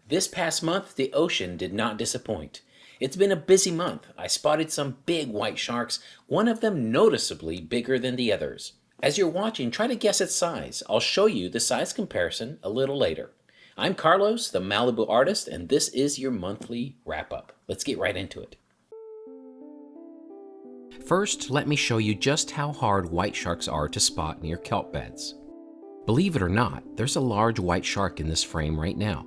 This past month, the ocean did not disappoint. It's been a busy month. I spotted some big white sharks, one of them noticeably bigger than the others. As you're watching, try to guess its size. I'll show you the size comparison a little later. I'm Carlos, the Malibu artist, and this is your monthly wrap-up. Let's get right into it. First, let me show you just how hard white sharks are to spot near kelp beds. Believe it or not, there's a large white shark in this frame right now.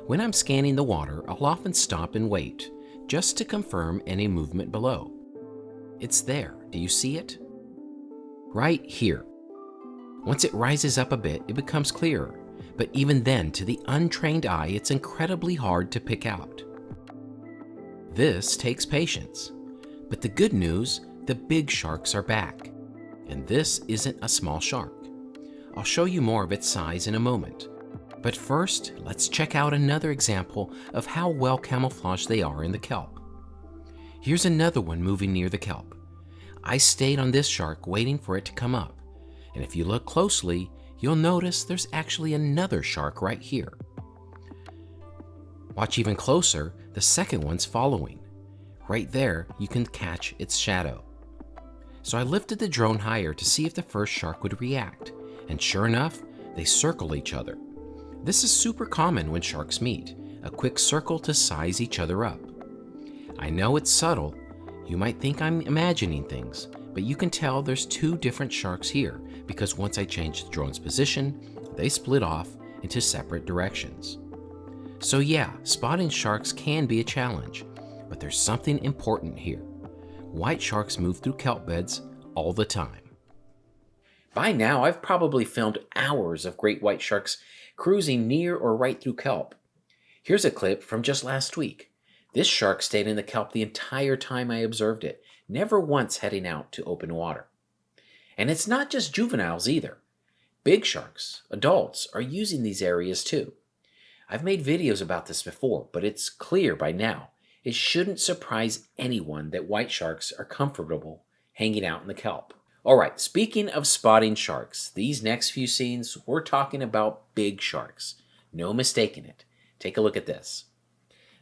When I'm scanning the water, I'll often stop and wait, just to confirm any movement below. It's there. Do you see it? Right here. Once it rises up a bit, it becomes clearer, but even then, to the untrained eye, it's incredibly hard to pick out. This takes patience. But the good news, the big sharks are back. And this isn't a small shark. I'll show you more of its size in a moment. But first, let's check out another example of how well camouflaged they are in the kelp. Here's another one moving near the kelp. I stayed on this shark waiting for it to come up. And if you look closely, you'll notice there's actually another shark right here. Watch even closer, the second one's following. Right there, you can catch its shadow. So I lifted the drone higher to see if the first shark would react. And sure enough, they circle each other. This is super common when sharks meet, a quick circle to size each other up. I know it's subtle, you might think I'm imagining things, but you can tell there's two different sharks here because once I changed the drone's position, they split off into separate directions. So yeah, spotting sharks can be a challenge, but there's something important here. White sharks move through kelp beds all the time. By now, I've probably filmed hours of great white sharks cruising near or right through kelp. Here's a clip from just last week. This shark stayed in the kelp the entire time I observed it, never once heading out to open water. And it's not just juveniles either. Big sharks, adults, are using these areas too. I've made videos about this before, but it's clear by now. It shouldn't surprise anyone that white sharks are comfortable hanging out in the kelp. Alright, speaking of spotting sharks, these next few scenes, we're talking about big sharks. No mistaking it. Take a look at this.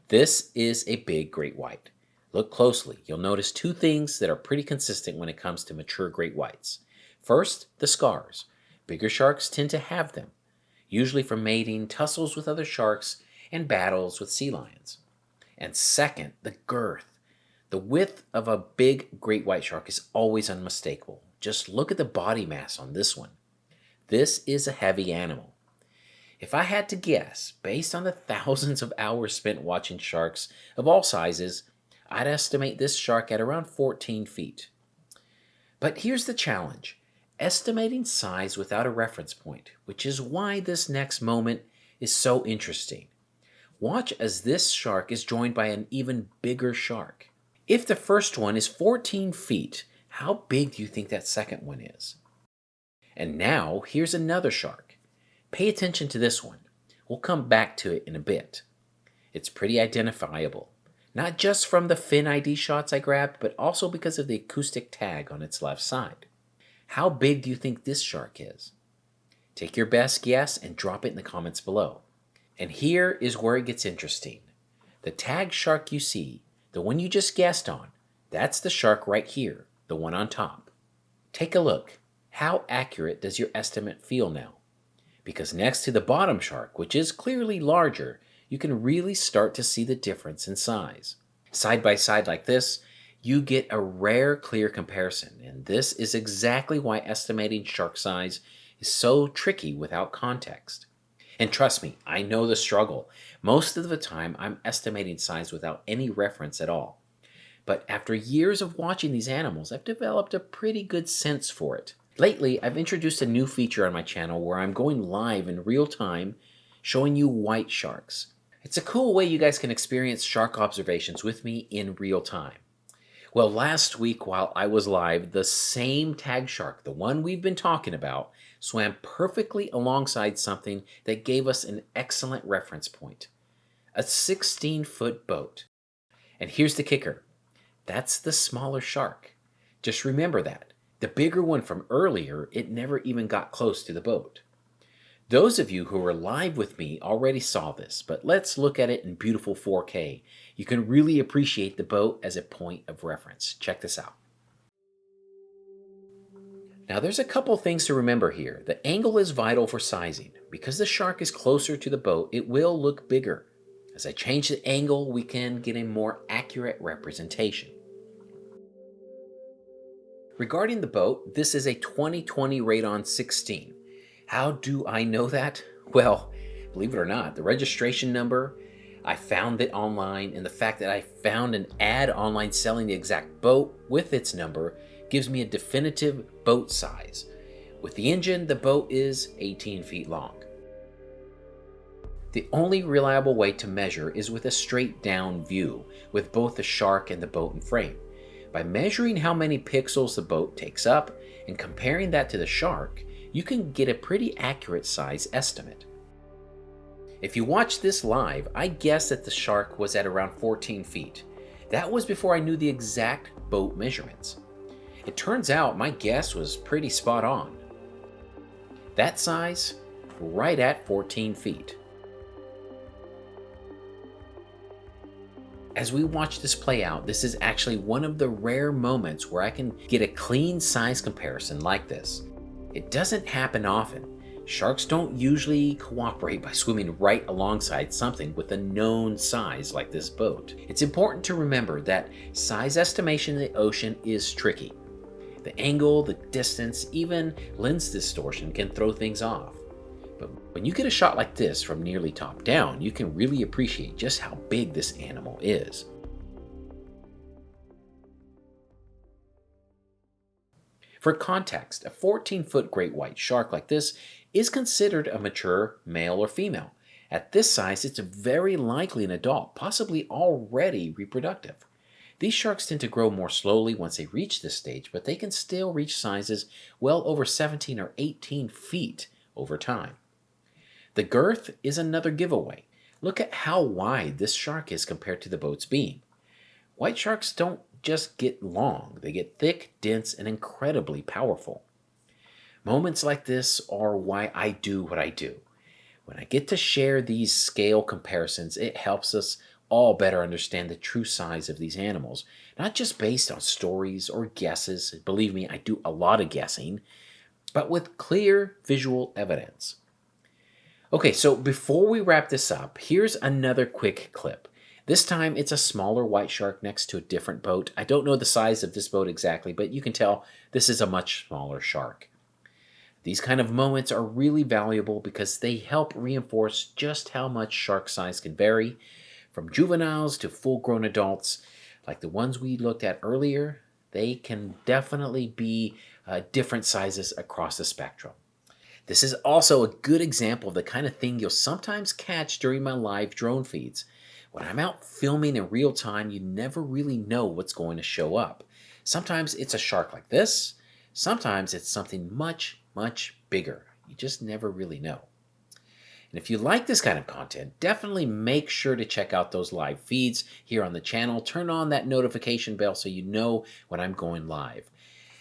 This is a big great white. Look closely. You'll notice two things that are pretty consistent when it comes to mature great whites. First, the scars. Bigger sharks tend to have them, usually from mating, tussles with other sharks, and battles with sea lions. And second, the girth. The width of a big great white shark is always unmistakable. Just look at the body mass on this one. This is a heavy animal. If I had to guess, based on the thousands of hours spent watching sharks of all sizes, I'd estimate this shark at around 14 feet. But here's the challenge. Estimating size without a reference point, which is why this next moment is so interesting. Watch as this shark is joined by an even bigger shark. If the first one is 14 feet, how big do you think that second one is? And now, here's another shark. Pay attention to this one. We'll come back to it in a bit. It's pretty identifiable, not just from the fin ID shots I grabbed, but also because of the acoustic tag on its left side. How big do you think this shark is? Take your best guess and drop it in the comments below. And here is where it gets interesting. The tag shark you see, the one you just guessed on, that's the shark right here, the one on top. Take a look. How accurate does your estimate feel now? Because next to the bottom shark, which is clearly larger, you can really start to see the difference in size. Side by side like this, you get a rare, clear comparison, and this is exactly why estimating shark size is so tricky without context. And trust me, I know the struggle. Most of the time, I'm estimating size without any reference at all. But after years of watching these animals, I've developed a pretty good sense for it. Lately, I've introduced a new feature on my channel where I'm going live in real time, showing you white sharks. It's a cool way you guys can experience shark observations with me in real time. Well, last week while I was live, the same tag shark, the one we've been talking about, swam perfectly alongside something that gave us an excellent reference point. A 16-foot boat. And here's the kicker. That's the smaller shark. Just remember that. The bigger one from earlier, it never even got close to the boat. Those of you who were live with me already saw this, but let's look at it in beautiful 4K. You can really appreciate the boat as a point of reference. Check this out. Now there's a couple things to remember here. The angle is vital for sizing. Because the shark is closer to the boat, it will look bigger. As I change the angle, we can get a more accurate representation. Regarding the boat, this is a 2020 Radon 16. How do I know that? Well, believe it or not, the registration number, I found it online, and the fact that I found an ad online selling the exact boat with its number gives me a definitive boat size. With the engine, the boat is 18 feet long. The only reliable way to measure is with a straight down view, with both the shark and the boat in frame. By measuring how many pixels the boat takes up and comparing that to the shark, you can get a pretty accurate size estimate. If you watch this live, I guessed that the shark was at around 14 feet. That was before I knew the exact boat measurements. It turns out my guess was pretty spot on. That size, right at 14 feet. As we watch this play out, this is actually one of the rare moments where I can get a clean size comparison like this. It doesn't happen often. Sharks don't usually cooperate by swimming right alongside something with a known size like this boat. It's important to remember that size estimation in the ocean is tricky. The angle, the distance, even lens distortion can throw things off. But when you get a shot like this from nearly top down, you can really appreciate just how big this animal is. For context, a 14-foot great white shark like this is considered a mature male or female. At this size, it's very likely an adult, possibly already reproductive. These sharks tend to grow more slowly once they reach this stage, but they can still reach sizes well over 17 or 18 feet over time. The girth is another giveaway. Look at how wide this shark is compared to the boat's beam. White sharks don't just get long, they get thick, dense, and incredibly powerful. Moments like this are why I do what I do. When I get to share these scale comparisons, it helps us all better understand the true size of these animals, not just based on stories or guesses. Believe me, I do a lot of guessing, but with clear visual evidence. Okay, so before we wrap this up, here's another quick clip. This time it's a smaller white shark next to a different boat. I don't know the size of this boat exactly, but you can tell this is a much smaller shark. These kind of moments are really valuable because they help reinforce just how much shark size can vary, from juveniles to full-grown adults. Like the ones we looked at earlier, they can definitely be different sizes across the spectrum. This is also a good example of the kind of thing you'll sometimes catch during my live drone feeds. When I'm out filming in real time, you never really know what's going to show up. Sometimes it's a shark like this. Sometimes it's something much, much bigger. You just never really know. And if you like this kind of content, definitely make sure to check out those live feeds here on the channel. Turn on that notification bell so you know when I'm going live.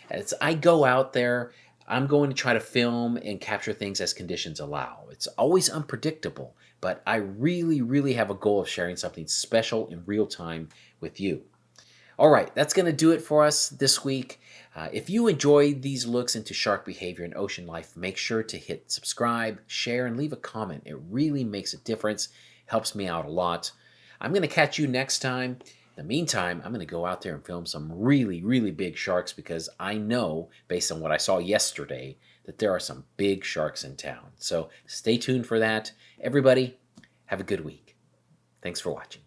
As I go out there, I'm going to try to film and capture things as conditions allow. It's always unpredictable, but I really have a goal of sharing something special in real time with you. All right, that's going to do it for us this week. If you enjoyed these looks into shark behavior and ocean life, make sure to hit subscribe, share, and leave a comment. It really makes a difference, helps me out a lot. I'm going to catch you next time. In the meantime, I'm going to go out there and film some really big sharks because I know, based on what I saw yesterday, that there are some big sharks in town. So stay tuned for that. Everybody, have a good week. Thanks for watching.